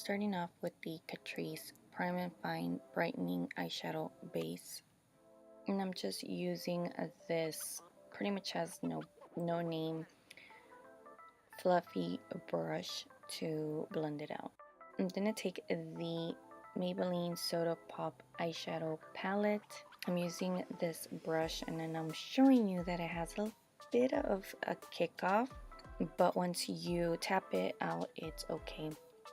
starting off with the Catrice Prime and Fine Brightening Eyeshadow Base. And I'm just using this, pretty much has no name, fluffy brush to blend it out. I'm going to take the Maybelline Soda Pop Eyeshadow Palette. I'm using this brush and then I'm showing you that it has a bit of a kickoff, but once you tap it out, it's okay.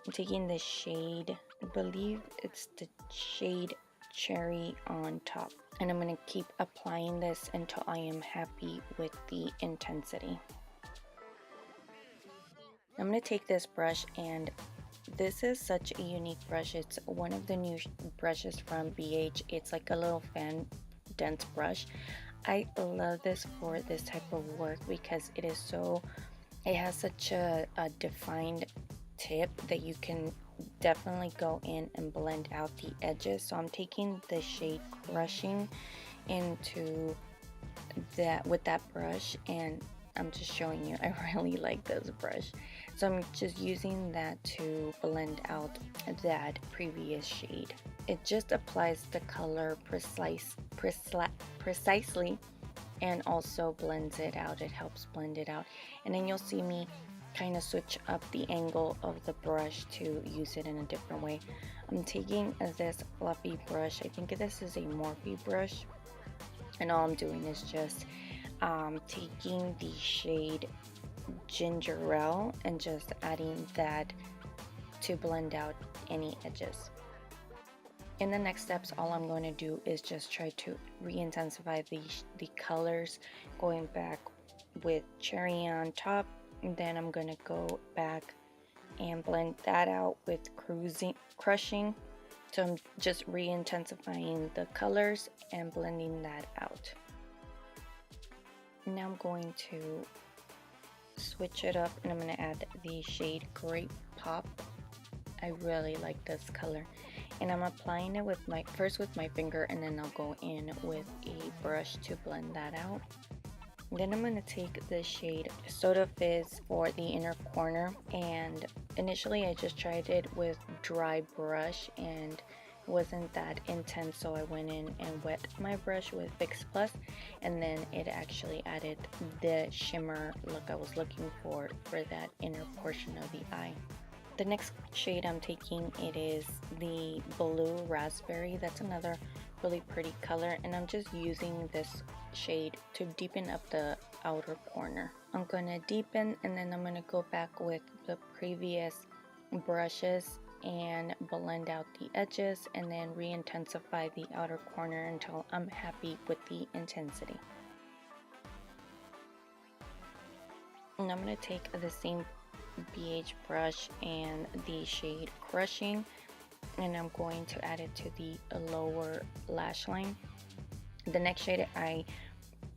I'm taking the shade, I believe it's the shade Cherry on top, and I'm going to keep applying this until I am happy with the intensity. I'm going to take this brush, and this is such a unique brush. It's one of the new brushes from BH. It's like a little fan dense brush. I love this for this type of work because it has such a defined tip that you can definitely go in and blend out the edges. So I'm taking the shade Crushing into that with that brush, and I'm just showing you I really like this brush. So I'm just using that to blend out that previous shade. It just applies the color precisely and also blends it out. It helps blend it out. And then you'll see me kind of switch up the angle of the brush to use it in a different way. I'm taking this fluffy brush. I think this is a Morphe brush, and all I'm doing is just taking the shade Ginger Ale and just adding that to blend out any edges. In the next steps, all I'm going to do is just try to re-intensify the colors, going back with Cherry on top, and then I'm going to go back and blend that out with Crushing. So I'm just re-intensifying the colors and blending that out. Now I'm going to switch it up and I'm going to add the shade Grape Pop. I really like this color, and I'm applying it with first with my finger, and then I'll go in with a brush to blend that out. Then I'm going to take the shade Soda Fizz for the inner corner, and initially I just tried it with dry brush and it wasn't that intense, so I went in and wet my brush with Fix Plus, and then it actually added the shimmer look I was looking for that inner portion of the eye. The next shade I'm taking, it is the Blue Raspberry. That's another really pretty color, and I'm just using this shade to deepen up the outer corner. I'm going to deepen, and then I'm going to go back with the previous brushes and blend out the edges, and then re-intensify the outer corner until I'm happy with the intensity. And I'm going to take the same BH brush and the shade Crushing, and I'm going to add it to the lower lash line. The next shade I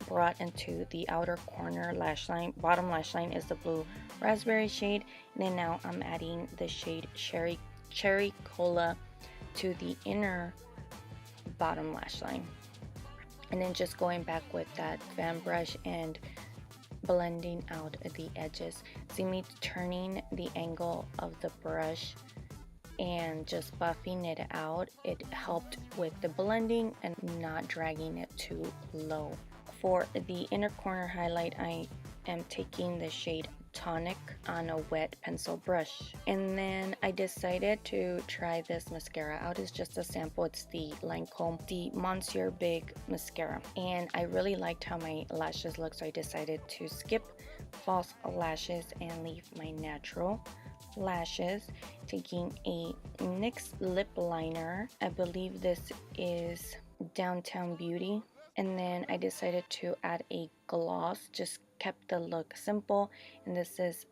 brought into the outer corner lash line, bottom lash line, is the Blue Raspberry shade, and then now I'm adding the shade Cherry Cola to the inner bottom lash line, and then just going back with that fan brush and blending out the edges. See me turning the angle of the brush and just buffing it out. It helped with the blending and not dragging it too low. For the inner corner highlight, I am taking the shade Tonic on a wet pencil brush, and then I decided to try this mascara out. It's just a sample. It's the Lancome, the Monsieur Big mascara, and I really liked how my lashes look, so I decided to skip false lashes and leave my natural lashes. Taking a NYX lip liner, I believe this is Downtown Beauty, and then I decided to add a gloss. Just kept the look simple, and this is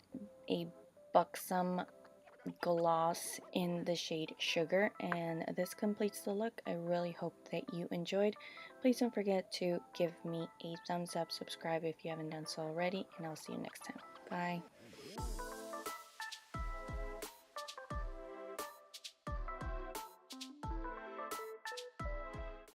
a Buxom gloss in the shade Sugar, and this completes the look. I really hope that you enjoyed. Please don't forget to give me a thumbs up, subscribe if you haven't done so already, and I'll see you next time. Bye.